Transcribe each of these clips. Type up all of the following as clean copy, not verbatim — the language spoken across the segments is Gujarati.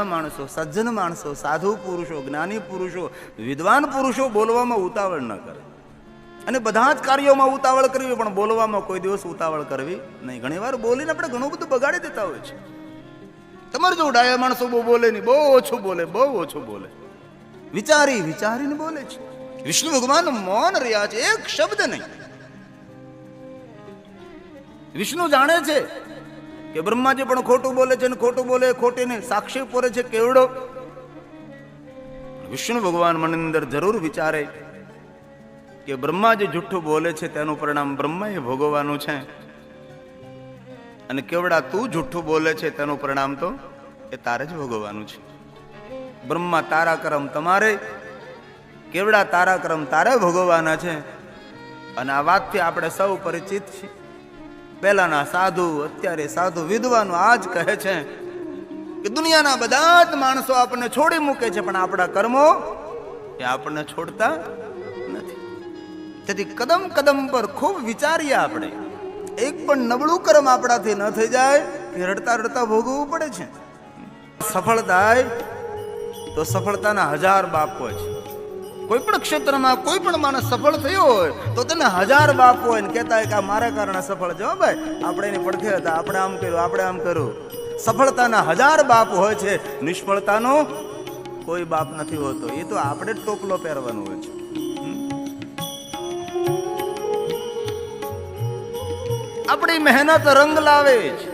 માણસો, સજ્જન માણસો, સાધુ પુરુષો, જ્ઞાની પુરુષો, વિદ્વાન પુરુષો બોલવામાં ઉતાવળ ન કરે. અને બધા જ કાર્યોમાં ઉતાવળ કરવી, પણ બોલવામાં કોઈ દિવસ ઉતાવળ કરવી નહીં. ઘણી વાર બોલીને આપણે ઘણું બધું બગાડી દેતા હોય છે. તમારે જો ડાયા માણસો બહુ બોલે નહીં, બહુ ઓછું બોલે, બહુ ઓછું બોલે, વિચારીને બોલે છે. વિષ્ણુ ભગવાન મૌન રહ્યા છે, એક શબ્દ નહીં. વિષ્ણુ જાણે છે કે બ્રહ્માજી પણ ખોટું બોલે છે, ને ખોટું બોલે ખોટીને સાક્ષી પોરે છે કેવડો. વિષ્ણુ ભગવાન મનની અંદર જરૂર વિચારે કે બ્રહ્માજી જુઠ્ઠું બોલે છે તેનું પરિણામ બ્રહ્માએ ભોગવવાનું છે, અને કેવડા તું જુઠ્ઠું બોલે છે તેનું પરિણામ તો એ તારે જ ભોગવવાનું છે. બ્રહ્મા તારા કર્મ તમારે, કેવડા તારા કર્મ તારે ભોગવવાના છે. અને આ વાતથી આપણે સૌ પરિચિત છીએ. પહેલાના સાધુ, અત્યારે સાધુ, વિદ્વાનો આજ કહે છે કે દુનિયાના બધા જ માણસો આપણને છોડી મૂકે છે, પણ આપણા કર્મો એ આપણને છોડતા નથી. તેથી કદમ કદમ પર ખૂબ વિચારીએ આપણે. એક પણ નબળું કર્મ આપણાથી ન થઈ જાય કે રડતા રડતા ભોગવવું પડે છે. સફળ થાય તો સફળતાના 1000 બાપ હોય છે. કોઈ પણ ક્ષેત્રમાં કોઈ પણ માણસ સફળ થયો હોય તો તેને 1000 બાપ હોય ને કહેતા હોય કે આ મારા કારણે સફળ છે. ભાઈ આપણે એની પડખે હતા, આપણે આમ કર્યું, આપણે આમ કર્યું. સફળતાના 1000 બાપ હોય છે, નિષ્ફળતાનો કોઈ બાપ નથી હોતો. એ તો આપણે જ ટોપલો પહેરવાનો હોય છે. આપણી મહેનત રંગ લાવે છે,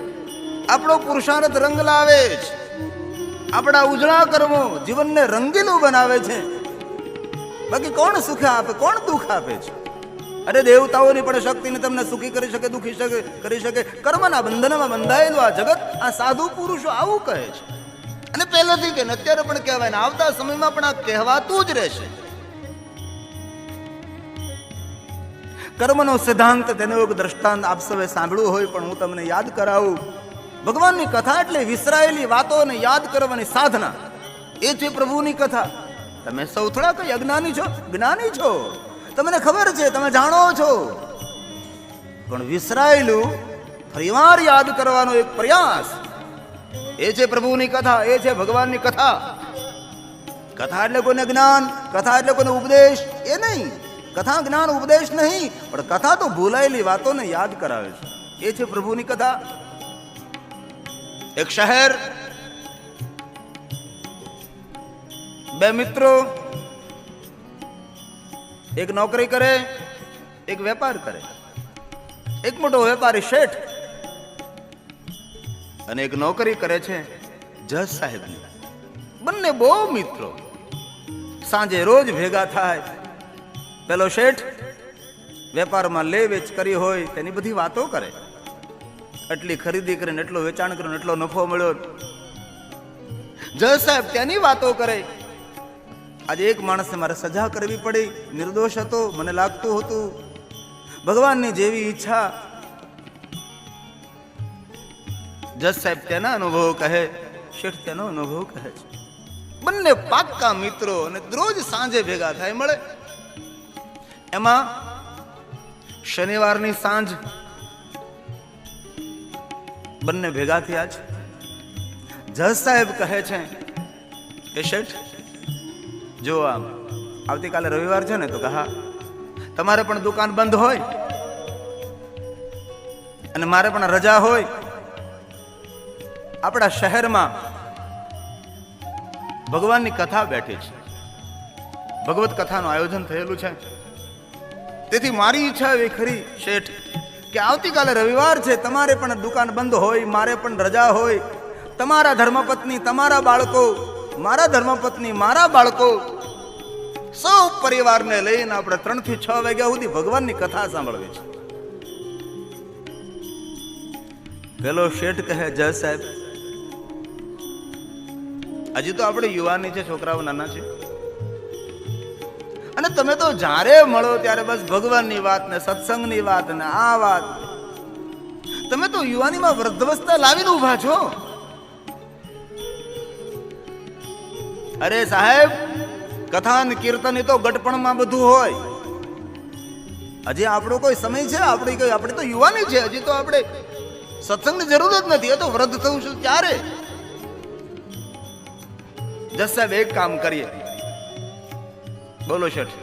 આપણો પુરુષાર્થ રંગ લાવે છે, આપણા ઉજળા કર્મો જીવનને રંગીલું બનાવે છે. બાકી કોણ સુખ આપે, કોણ દુઃખ આપે છે? અરે દેવતાઓની પણ શક્તિને તમને સુખી કરી શકે, દુઃખી કરી શકે. કર્મના બંધનમાં બંધાયેલું આ જગત, આ સાધુ પુરુષો આવું કહે છે. અને પહેલેથી કે અત્યારે પણ કહેવાય ને આવતા સમયમાં પણ આ કહેવાતું જ રહેશે. કર્મનો સિદ્ધાંત, તેનો એક દ્રષ્ટાંત આપ સૌએ સાંભળ્યું હોય, પણ હું તમને યાદ કરાવું. ભગવાનની કથા એટલે વિસરાયેલી વાતોને યાદ કરવાની સાધના. એ છે પ્રભુની કથા. તમે સૌ થોડા કઈ અજ્ઞાની છો, જ્ઞાની છો, તમને ખબર છે, તમે જાણો છો, પણ વિસરાયેલું ફરીવાર યાદ કરવાનો એક પ્રયાસ, એ છે પ્રભુની કથા, એ છે ભગવાનની કથા. કથા એટલે કોઈને જ્ઞાન, કથા એટલે કોઈને ઉપદેશ, એ નહીં. કથા જ્ઞાન ઉપદેશ નહીં, પણ કથા તો ભૂલાયેલી વાતોને યાદ કરાવે છે. એ છે પ્રભુની કથા. એક શહેર, બે મિત્રો, એક નોકરી કરે, એક વેપાર કરે. એક મોટો વેપારી શેઠ અને એક નોકરી કરે છે જજ સાહેબની. બંને બહુ મિત્રો. સાંજે રોજ ભેગા થાય. પેલો શેઠ વેપારમાં લે વેચ કરી હોય તેની બધી વાતો કરે. એટલી ખરીદી કરીને, એટલું વેચાણ કરીને એટલો નફો મળ્યો. જજ સાહેબ તેની વાતો કરે. આજે એક માણસને મારે સજા કરવી પડી, નિર્દોષ હતો, મને લાગતું હતું, ભગવાનની જેવી ઈચ્છા. જજ સાહેબ તેના અનુભવ કહે, શેઠ તેનો અનુભવ કહે છે. બંને પાક્કા મિત્રો અને રોજ સાંજે ભેગા થાય, મળે. એમાં શનિવારની સાંજ બંને ભેગા થયા છે. જજ સાહેબ કહે છે કે શેઠ જો આમ આવતીકાલે રવિવાર છે ને, તો કહા તમારે પણ દુકાન બંધ હોય અને મારે પણ રજા હોય. આપણા શહેરમાં ભગવાનની કથા બેઠી છે, ભગવત કથાનું આયોજન થયેલું છે. તેથી મારી ઈચ્છા એવી ખરી શેઠ કે આવતીકાલે રવિવાર છે, તમારે પણ દુકાન બંધ હોય, મારે પણ રજા હોય. તમારા ધર્મપત્ની, તમારા બાળકો, મારા ધર્મપત્ની, મારા બાળકો, સૌ પરિવારને લઈને આપણે 3 થી 6 વાગ્યા સુધી ભગવાનની કથા સાંભળવી છે. પેલો શેઠ કહે, જજ સાહેબ હજી તો આપણે યુવાની છે, છોકરાઓ નાના છે, અને તમે તો જ્યારે મળો ત્યારે બસ ભગવાનની વાત ને સત્સંગની વાત ને આ વાત. તમે તો યુવાનીમાં વૃદ્ધાવસ્થા લાવીને ઉભા છો. અરે સાહેબ, કથા ને કીર્તન એ તો ગટપણમાં બધું હોય. હજી આપણો કોઈ સમય છે? આપણે તો યુવાની છે, હજી તો આપણે સત્સંગની જરૂર જ નથી. એ તો વૃદ્ધ થવું છું ત્યારે. જસ સાહેબ એક કામ કરીએ, બોલો શેઠ,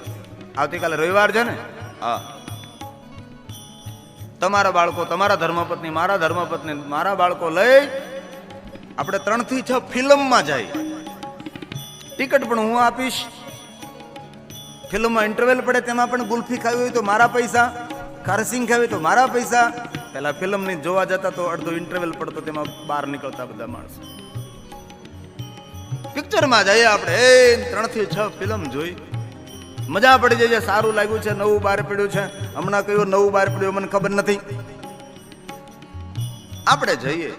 આવતીકાલે રવિવાર છે ને? હા, તમારા બાળકો, તમારા ધર્મપત્ની, મારા ધર્મપત્ની, મારા બાળકો લઈ આપણે 3 થી 6 ફિલ્મમાં જાય. ટિકિટ પણ હું આપીશ. ફિલ્મમાં ઇન્ટરવેલ પડે તેમાં પણ ગુલ્ફી ખાવી હોય તો મારા પૈસા, ખારસિંગ ખાવી તો મારા પૈસા. પેલા ફિલ્મની જોવા જતા તો અડધો ઇન્ટરવેલ પડતો, તેમાં બહાર નીકળતા બધા માણસો. પિક્ચરમાં જઈએ આપણે, 3 થી 6 ફિલ્મ જોઈ, મજા પડી જાય, સારું લાગ્યું છે, નવું બહાર પડ્યું છે. હમણાં કયું નવું બહાર પડ્યું મને ખબર નથી, આપણે જઈએ.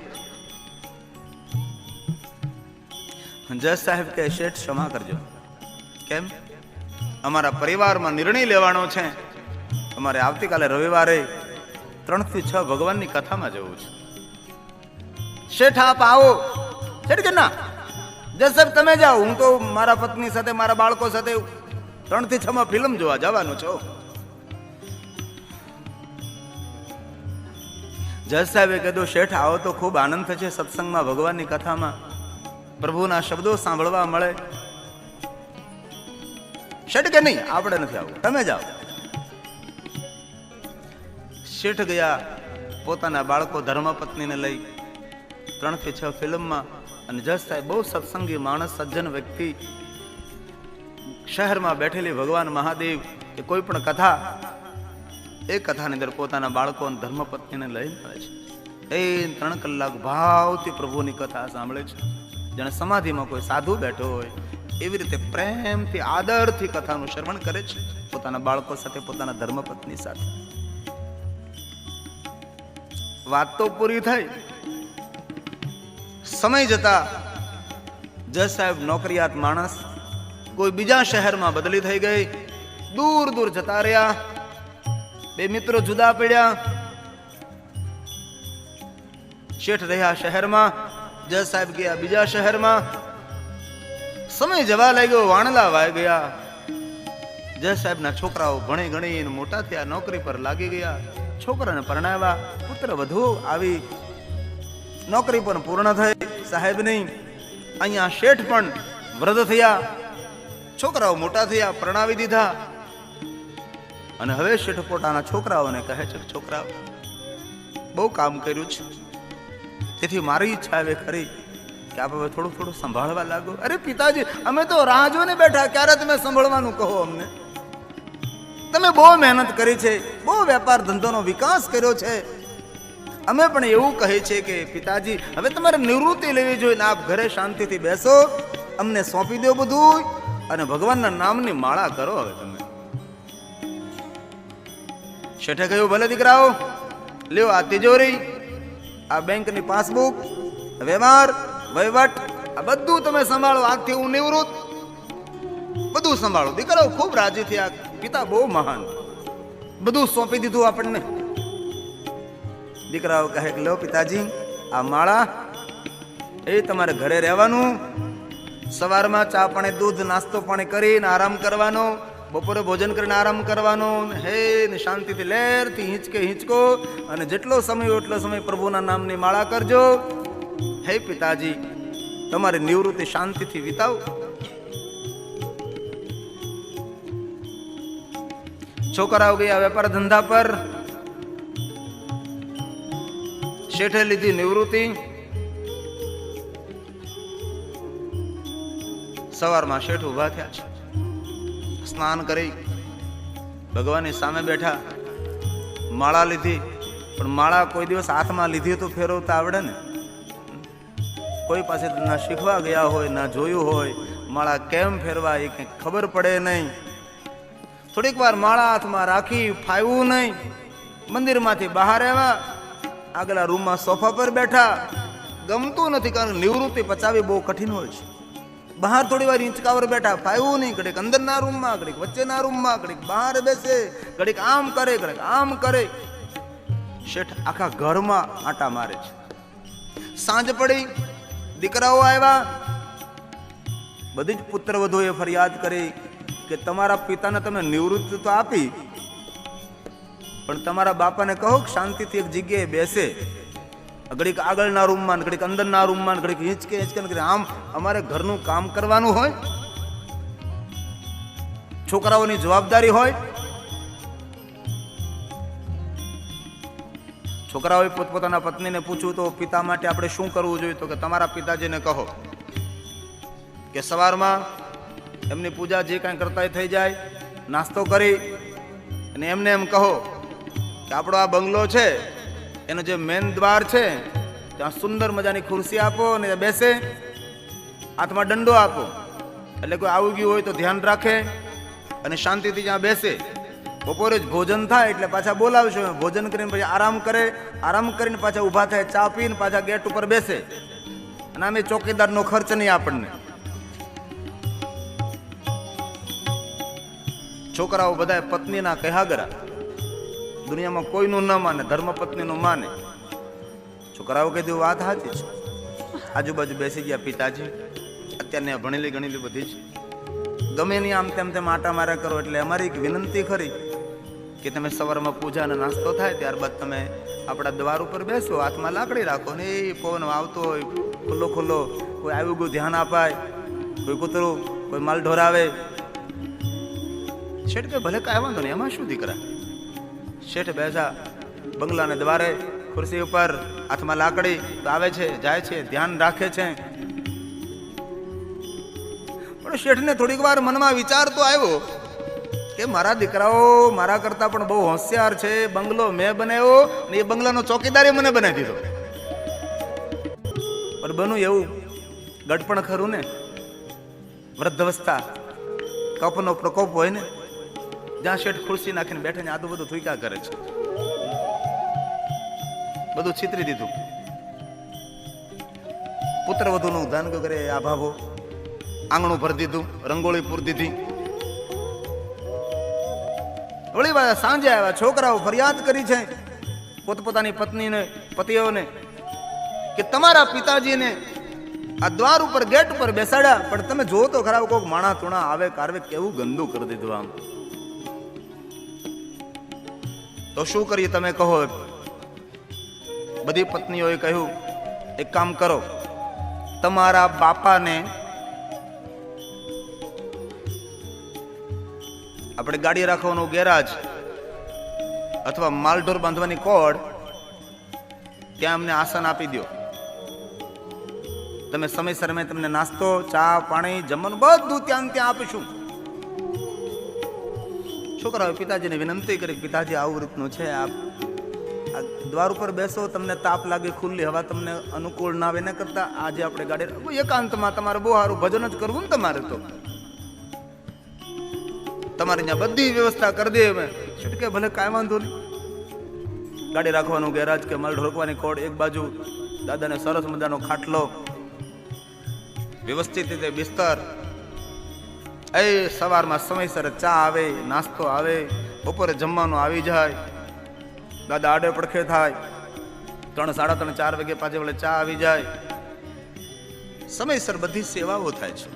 જજ સાહેબ કે શેઠ ક્ષમા કરજો. કેમ? અમારા પરિવારમાં નિર્ણય લેવાનો છે, અમારે આવતીકાલે રવિવારે 3 થી 6 ભગવાનની કથામાં જવું છે. શેઠ આપ આવો. શેઠ કે ના, જજ સાહેબ તમે જાઓ, હું તો મારા પત્ની સાથે, મારા બાળકો સાથે 3 થી 6 માં ફિલ્મ જોવા જવાનું છો. જજ સાહેબે કીધું શેઠ આવો તો ખૂબ આનંદ થશે, સત્સંગમાં ભગવાનની કથામાં પ્રભુના શબ્દો સાંભળવા મળે. શેઠ કે નહીં, આપણે નથી આવું, તમે જાઓ. શેઠ ગયા પોતાના બાળકો ધર્મપત્નીને લઈ 3 થી 6 ફિલ્મમાં. અને જજ સાહેબ બહુ સત્સંગી માણસ, સજ્જન વ્યક્તિ, શહેરમાં બેઠેલી ભગવાન મહાદેવ કે કોઈ પણ કથા, એ કથાની અંદર પોતાના બાળકો અને ધર્મપત્નીને લઈને આવે છે. એ 3 કલાક ભાવથી પ્રભુની કથા સાંભળે છે, જાણે સમાધિમાં કોઈ સાધુ બેઠો હોય એવી રીતે પ્રેમથી, આદરથી કથાનું શ્રવણ કરે છે, પોતાના બાળકો સાથે, પોતાના ધર્મપત્ની સાથે. વાત તો પૂરી થઈ. સમય જતા જજ સાહેબ નોકરિયાત માણસ કોઈ બીજા શહેરમાં બદલી થઈ ગઈ, દૂર દૂર જતા રહ્યા. 2 મિત્રો જુદા પડ્યા. શેઠ રહ્યા શહેરમાં, જજ સાહેબ ગયા બીજા શહેરમાં. સમય જવા લાગ્યો, વાણલા વાઈ ગયા. જજ સાહેબના છોકરાઓ ભણી ગણીને મોટા થયા, નોકરી પર લાગી ગયા, છોકરાને પરણાવ્યા, પુત્ર વધુ આવી, નોકરી પણ પૂર્ણ થઈ સાહેબની. અહીંયા શેઠ પણ વૃદ્ધ થયા, છોકરાઓ મોટા થયા, પરણાવી દીધા. અને હવે શેઠ પોતાના છોકરાઓને કહે છે, છોકરાઓ બહુ કામ કર્યું છે, તેથી મારી ઈચ્છા હવે ખરી કે આપ હવે થોડું થોડું સંભાળવા લાગો. અરે પિતાજી, અમે તો રાહ જોઈને બેઠા, ક્યારે તમે સંભાળવાનું કહો અમને. તમે બહુ મહેનત કરી છે, બહુ વેપાર ધંધોનો વિકાસ કર્યો છે. અમે પણ એવું કહે છે કે પિતાજી હવે તમારે નિવૃત્તિ લેવી જોઈએ, આપ ઘરે શાંતિથી બેસો, અમને સોંપી દો બધું, અને ભગવાનના નામની માળા કરો. હવે તમે. શેઠે કહ્યું ભલે દીકરાઓ, લ્યો આ તિજોરી, આ બેંકની પાસબુક, વ્યવહાર વહીવટ, આ બધું તમે સંભાળો, આજથી હું નિવૃત્ત, બધું સંભાળો. દીકરાઓ ખૂબ રાજી થયા, પિતા બહુ મહાન, બધું સોંપી દીધું આપણને. દીકરાઓ કહે કે લો પિતાજી, આ માળા, એ તમારે ઘરે રહેવાનું, સવારમાં ચા પાણી, દૂધ, નાસ્તો પાણી કરીને આરામ કરવાનો, બપોરે ભોજન કરીને આરામ કરવાનો, હે ને શાંતિથી લહેરથી હિંચકો, અને જેટલો સમય હોય એટલો સમય પ્રભુના નામની માળા કરજો. હે પિતાજી, તમારી નિવૃત્તિ શાંતિથી વિતાવો. છોકરાઓ ગયા વેપાર ધંધા પર. શેઠે લીધી નિવૃત્તિ. સવારમાં શેઠ ઉભા થયા છે, સ્નાન કરી ભગવાનની સામે બેઠા, માળા લીધી. પણ માળા કોઈ દિવસ હાથમાં લીધી તો ફેરવતા આવડે ને? કોઈ પાસે ના શીખવા ગયા હોય, ના જોયું હોય, માળા કેમ ફેરવા એ કંઈ ખબર પડે નહીં. થોડીક વાર માળા હાથમાં રાખી, ફાવ્યું નહીં. મંદિરમાંથી બહાર આવ્યા, આગલા રૂમમાં સોફા પર બેઠા. ગમતું નથી, કારણ નિવૃત્તિ પચાવી બહુ કઠિન હોય છે. બહાર થોડી વાર હિંચકાવર બેઠા, ફાવ્યું નહીં. ઘડીક અંદરના રૂમમાં, ઘડીક વચ્ચેના રૂમમાં, ઘડીક બહાર બેસે, ઘડીક આમ કરે, ઘડીક આમ કરે. શેઠ આખા ઘરમાં આંટા મારે છે. સાંજ પડી, દીકરાઓ આવ્યા. બધી જ પુત્ર વધુએ ફરિયાદ કરી કે તમારા પિતાને તમે નિવૃત્તિ તો આપી, પણ તમારા બાપાને કહો કે શાંતિથી એક જગ્યાએ બેસે. ઘડીક આગળના રૂમમાં, ઘડીક અંદરના રૂમમાં, ઘડીક હિંચકે હિંચકે આમ અમારે ઘરનું કામ કરવાનું હોય, છોકરાઓની જવાબદારી હોય. છોકરાઓએ પોતપોતાના પત્નીને પૂછ્યું તો પિતા માટે આપણે શું કરવું જોઈએ? તો કે તમારા પિતાજીને કહો કે સવારમાં એમની પૂજા જે કાંઈ કરતા થઈ જાય, નાસ્તો કરી અને એમને એમ કહો કે આપણો આ બંગલો છે એનો જે મેન દ્વાર છે ત્યાં સુંદર મજાની ખુરશી આપો અને બેસે, હાથમાં દંડો આપો, એટલે કોઈ આવી ગયું હોય તો ધ્યાન રાખે અને શાંતિથી ત્યાં બેસે. બપોરે જ ભોજન થાય એટલે પાછા બોલાવશો, ભોજન કરીને પછી આરામ કરે, આરામ કરીને પાછા ઊભા થાય, ચા પીને પાછા ગેટ ઉપર બેસે. અને આમે ચોકીદારનો ખર્ચ નહીં આપણને. છોકરાઓ બધા પત્નીના કહાગરા, દુનિયામાં કોઈનું ન માને, ધર્મ પત્નીનું માને. છોકરાઓ કીધું વાત સાચી છે. આજુબાજુ બેસી ગયા પિતાજી, અત્યારને ભણેલી ગણેલી બધી છે, ગમે નહીં આમ તેમ આટા માર્યા કરો. એટલે અમારી એક વિનંતી ખરી કે તમે સવારમાં પૂજા અને નાસ્તો થાય ત્યારબાદ તમે આપણા દ્વાર ઉપર બેસો, હાથમાં લાકડી રાખો ને એ પવન આવતો હોય ખુલ્લો ખુલ્લો, કોઈ આવ્યું ગયું ધ્યાન અપાય, કોઈ કૂતરું, કોઈ માલ ઢોરાવે. શેઠ કે ભલે કાંઈ વાંધો નહીં, એમાં શું દીકરા. શેઠ બેસા બંગલાને દ્વારે, ખુરશી ઉપર, હાથમાં લાકડી, તો આવે છે, જાય છે, ધ્યાન રાખે છે. પણ શેઠને થોડીક વાર મનમાં વિચાર તો આવ્યો કે મારા દીકરાઓ મારા કરતા પણ બહુ હોશિયાર છે, બંગલો મેં બનાવ્યો ને એ બંગલાનો ચોકીદારે મને બનાવી દીધો. પણ બનું એવું ગડપણ ખરું ને, વૃદ્ધાવસ્થા, કપનો પ્રકોપ હોય ને, જ્યાં શેઠ ખુરશી નાખીને બેઠે ને આદુ બધું થૂક્યા કરે છે, બધું છીતરી દીધું. પુત્ર વધુનું ધાન કરે, આ ભાભો આંગણું ભરી દીધું, રંગોળી પૂરી દીધી. વળી સાંજે આવ્યા, છોકરાઓ ફરિયાદ કરી છે પોતપોતાની પત્નીને, પતિઓને કે તમારા પિતાજીને આ દ્વાર ઉપર ગેટ ઉપર બેસાડ્યા, પણ તમે જો તો ખરાબ કોઈક માણા તુણા આવે કારવે કેવું ગંદુ કરી દીધું આમ. તો શું કરીએ તમે કહો? બધી પત્નીઓએ કહ્યું એક કામ કરો, તમારા બાપાને આપણે ગાડી રાખવાનું ગેરાજ અથવા માલઢોર બાંધવાની કોડ, ત્યાં અમને આસન આપી દો. તમે સમયસર મેં તમને નાસ્તો, ચા, પાણી, જમવાનું બધું ત્યાં આપીશું. છોકરાઓ પિતાજીને વિનંતી કરી, પિતાજી આવું રીતનું છે, આપ આ દ્વાર ઉપર બેસો, તમને તાપ લાગે, ખુલ્લી હવા તમને અનુકૂળ ના આવે, એના કરતા આજે આપણે ગાડી એકાંતમાં તમારે બહુ સારું ભજન જ કરવું ને, તમારે તો તમારે ત્યાં બધી વ્યવસ્થા કરી દે. અમે કે ભલે કાંઈ વાંધો નહીં. ગાડી રાખવાનું ગેરાજ કે માલ ઢોકવાની કોડ, એક બાજુ દાદાને સરસ મજાનો ખાટલો, વ્યવસ્થિત રીતે બિસ્તર, એ સવારમાં સમયસર ચા આવે, નાસ્તો આવે, બપોરે જમવાનું આવી જાય, દાદા આડે પડખે થાય, 3, 3:30, 4 વાગે પાછી વળે ચા આવી જાય, સમયસર બધી સેવાઓ થાય છે.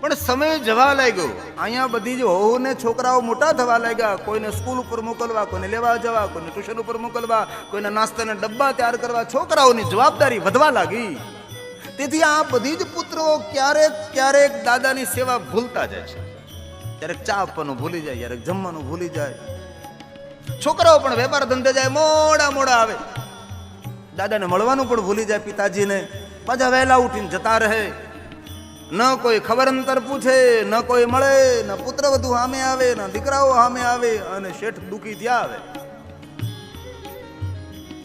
પણ સમય જવા લાગ્યો, અહીંયા બધી જ હોવ ને છોકરાઓ મોટા થવા લાગ્યા, કોઈને સ્કૂલ ઉપર મોકલવા, કોઈને લેવા જવા, કોઈને ટ્યુશન ઉપર મોકલવા, કોઈને નાસ્તાના ડબ્બા તૈયાર કરવા, છોકરાઓની જવાબદારી વધવા લાગી. તેથી આ બધી જ પુત્રો ક્યારેક ક્યારેક દાદાની સેવા ભૂલતા જાય છે. ક્યારેક ચા આપવાનું ભૂલી જાય, ક્યારેક જમવાનું ભૂલી જાય. છોકરાઓ પણ વેપાર ધંધે જાય, મોડા આવે, દાદાને મળવાનું પણ ભૂલી જાય પિતાજીને. પાછા વહેલા ઉઠીને જતા રહે, ન કોઈ ખબર અંતર પૂછે, ન કોઈ મળે, ન પુત્ર વધુ સામે આવે, ન દીકરાઓ સામે આવે, અને શેઠ દુખી થયા આવે.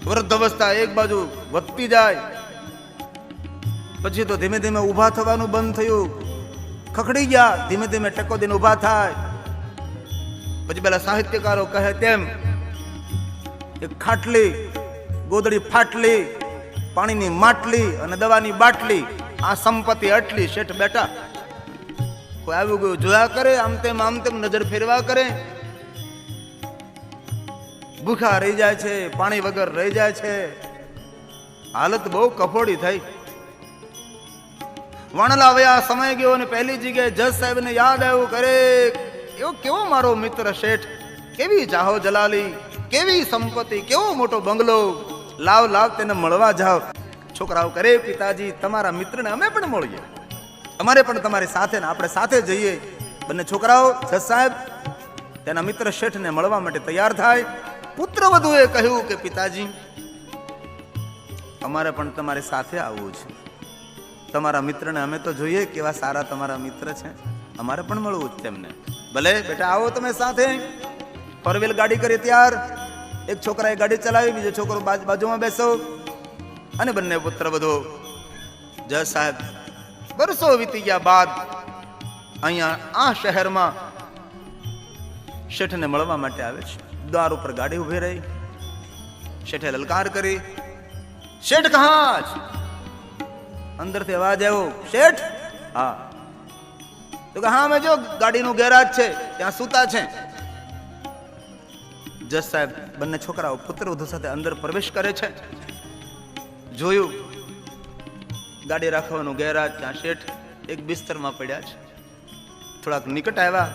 વૃદ્ધ અવસ્થા એક બાજુ વધતી જાય, પછી તો ધીમે ધીમે ઊભા થવાનું બંધ થયું, ખખડી ગયા, ધીમે ધીમે ટેકો દઈને ઊભા થાય. પછી પેલા સાહિત્યકારો કહે તેમ એક ખાટલી, ગોદડી ફાટલી, પાણીની માટલી અને દવાની બાટલી, આ સંપત્તિ આટલી. શેઠ બેટા, કોઈ આવ્યું ગયું જોયા કરે, આમ તેમ નજર ફેરવા કરે, ભૂખા રહી જાય છે, પાણી વગર રહી જાય છે. હાલત બહુ કફોડી થઈ. વાણલા વયા સમય ગયો અને પહેલી જગ્યાએ જજ સાહેબ ને યાદ આવ્યું, કરે એવો કેવો મારો મિત્ર શેઠ, કેવી જાહો જલાલી, કેવી સંપત્તિ, કેવો મોટો બંગલો, લાવ લાવ તેને મળવા જાઓ. છોકરાઓ કરે પિતાજી તમારા મિત્રને અમે પણ મળીએ, અમારે પણ તમારી સાથે ને આપણે સાથે જઈએ. બંને છોકરાઓ જજ સાહેબ તેના મિત્ર શેઠને મળવા માટે તૈયાર થાય. પુત્ર વધુએ કહ્યું કે પિતાજી અમારે પણ તમારી સાથે આવવું છે. તમારા મિત્રને અમે તો જોઈએ કેવા સારા તમારા મિત્ર છે, અમારે પણ મળવું જ તેમને. ભલે બેટા આવો તમે સાથે. ફોર વ્હીલ ગાડી કરી તૈયાર. એક છોકરાએ ગાડી ચલાવી, બીજો છોકરો બાજુમાં બેસો અને બંને પુત્ર વધુ જજ સાહેબ વર્ષો વીતી ગયા બાદ અહીંયા આ શહેરમાં શેઠને મળવા માટે આવે છે. દ્વાર ઉપર ગાડી ઉભી રહી. શેઠે લલકાર કરી, શેઠ કહા છે? અંદરથી અવાજ આવ્યો, શેઠ? હા. તો કે હા, મેં જો ગાડીનું ગેરાજ છે ત્યાં સૂતા છે. જજ સાહેબ બંને છોકરાઓ પુત્ર વધુ સાથે અંદર પ્રવેશ કરે છે. જોયું ગાડી રાખવાનું ગેરાજ, ત્યાં શેઠ એક બિસ્તરમાં પડ્યા છે. થોડાક નિકટ આવ્યા.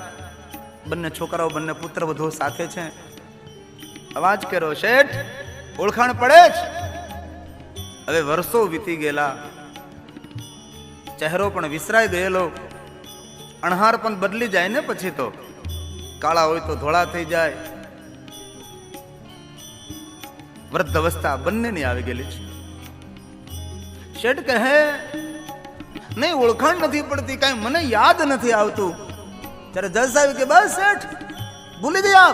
બંને છોકરાઓ બંને પુત્ર વધુ સાથે છે. અવાજ કર્યો, શેઠ ઓળખાણ પડે જ? હવે વર્ષો વીતી ગયેલા, ચહેરો પણ વિસરાઈ ગયેલો, અણહાર પણ બદલી જાય ને પછી તો, કાળા હોય તો ધોળા થઈ જાય. વૃદ્ધ અવસ્થા બંનેની આવી ગયેલી છે. શેઠ કહે નહીં ઓળખાણ નથી પડતી, કઈ મને યાદ નથી આવતું. ત્યારે જજ સાહેબ કે બસ શેઠ ભૂલી ગયા,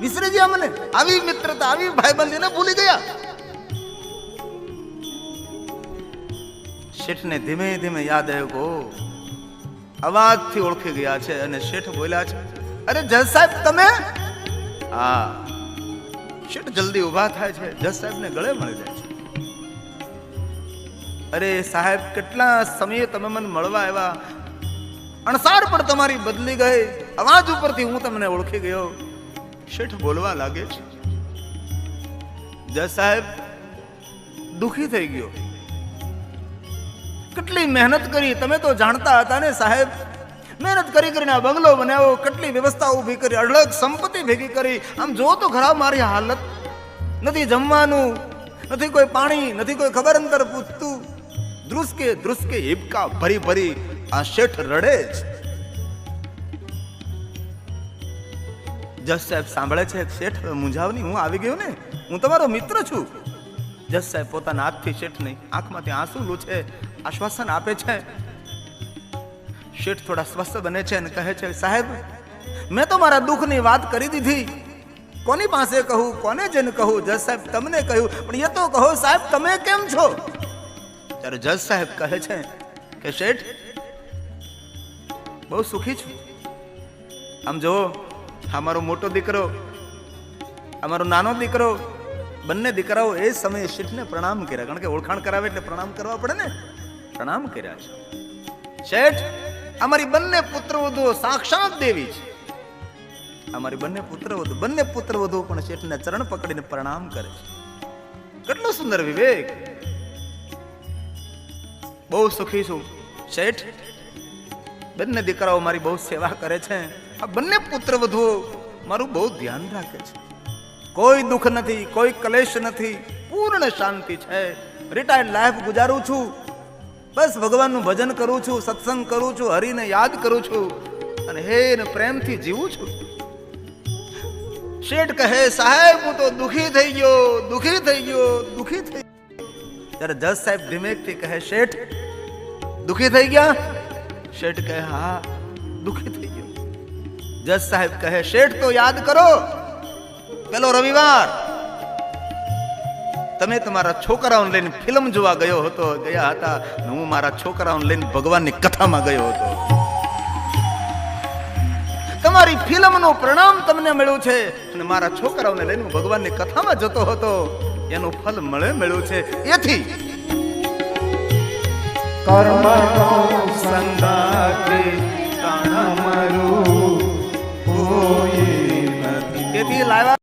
વિસરી ગયા મને. આવી મિત્રતા, આવી ભાઈબંધીને ભૂલી ગયા. શેઠને ધીમે ધીમે યાદ આવ્યું કે અવાજથી ઓળખી ગયા છે. અને શેઠ બોલ્યા છે, અરે જજ સાહેબ તમે? હા. શેઠ જલ્દી ઉભા થાય છે, જજ સાહેબને ગળે મળી જાય છે. અરે સાહેબ કેટલા સમયે તમે મને મળવા આવ્યા, અણસાર પણ તમારી બદલી ગઈ, અવાજ ઉપરથી હું તમને ઓળખી ગયો. શેઠ બોલવા લાગે છે. જજ સાહેબ દુખી થઈ ગયો. કેટલી મહેનત કરી તમે તો જાણતા હતા ને સાહેબ. મહેનત કરી કરીને આ બંગલો બનાવ્યો, કેટલી વ્યવસ્થા ઊભી કરી, અઢળક સંપત્તિ ભેગી કરી. આમ જો તો ખરાબ મારી હાલત. નથી જમવાનું, નથી કોઈ પાણી, નથી કોઈ ખબર અંતર પૂછતું. ધ્રુસકે ધ્રુસકે હિબકા ભરી ભરી આ શેઠ રડે છે. જજ સાહેબ સાંભળે છે, શેઠ મૂંઝાવની, હું આવી ગયો ને, હું તમારો મિત્ર છું. જજ સાહેબ પોતાના હાથથી શેઠની આંખમાંથી આંસુ લૂછે, આશ્વાસન આપે છે. શેઠ થોડા સ્વસ્થ બને છે અને કહે છે, સાહેબ મેં તો મારા દુઃખની વાત કરી દીધી, કોની પાસે કહું, કોને જઈને કહું? જજ સાહેબ તમને કહ્યું, પણ એ તો કહો સાહેબ તમે કેમ છો? ત્યારે જજ સાહેબ કહે છે કે શેઠ બહુ સુખી છું. આમ જો અમારો મોટો દીકરો, અમારો નાનો દીકરો, બંને દીકરાઓ એ સમયે શેઠને પ્રણામ કર્યા, કારણ કે ઓળખાણ કરાવે એટલે પ્રણામ કરવા પડે ને. પ્રણામ કર્યા છે. શેઠ અમારી બંને પુત્રવધુઓ સાક્ષાત દેવી છે. અમારી બંને પુત્રવધુ પણ શેઠને ચરણ પકડીને પ્રણામ કરે છે. કેટલો સુંદર વિવેક. બહુ સુખી છું શેઠ. બંને દીકરાઓ મારી બહુ સેવા કરે છે. આ બંને પુત્રવધુઓ મારું બહુ ધ્યાન રાખે છે. કોઈ દુઃખ નથી, કોઈ કલેશ નથી, પૂર્ણ શાંતિ છે. રિટાયર્ડ લાઈફ ગુજારું છું. બસ ભગવાનનું ભજન કરું છું, સત્સંગ કરું છું, હરિને યાદ કરું છું અને હે ને પ્રેમથી જીવું છું. શેઠ કહે, સાહેબ હું તો દુખી થઈ ગયો, દુખી થઈ ગયો, દુખી થઈ ગયો. ત્યારે જજ સાહેબ ધીમેકથી કહે, શેઠ દુખી થઈ ગયા? શેઠ કહે, હા દુખી થઈ ગયો. જજ સાહેબ કહે, શેઠ તો યાદ કરો, પેલો રવિવાર તમે તમારા છોકરાઓને લઈને ફિલ્મ જોવા ગયા હતા, હું મારા છોકરાઓને લઈને ભગવાનની કથામાં ગયો હતો. તમારી ફિલ્મનું પરિણામ તમને મળ્યું છે અને મારા છોકરાઓને લઈને ભગવાનની કથામાં જતો હતો, એનું ફલ મળ્યું છે. એથી કર્મ સંગાતે કાણ મરું કોઈ નથી. તેથી લાવ્યા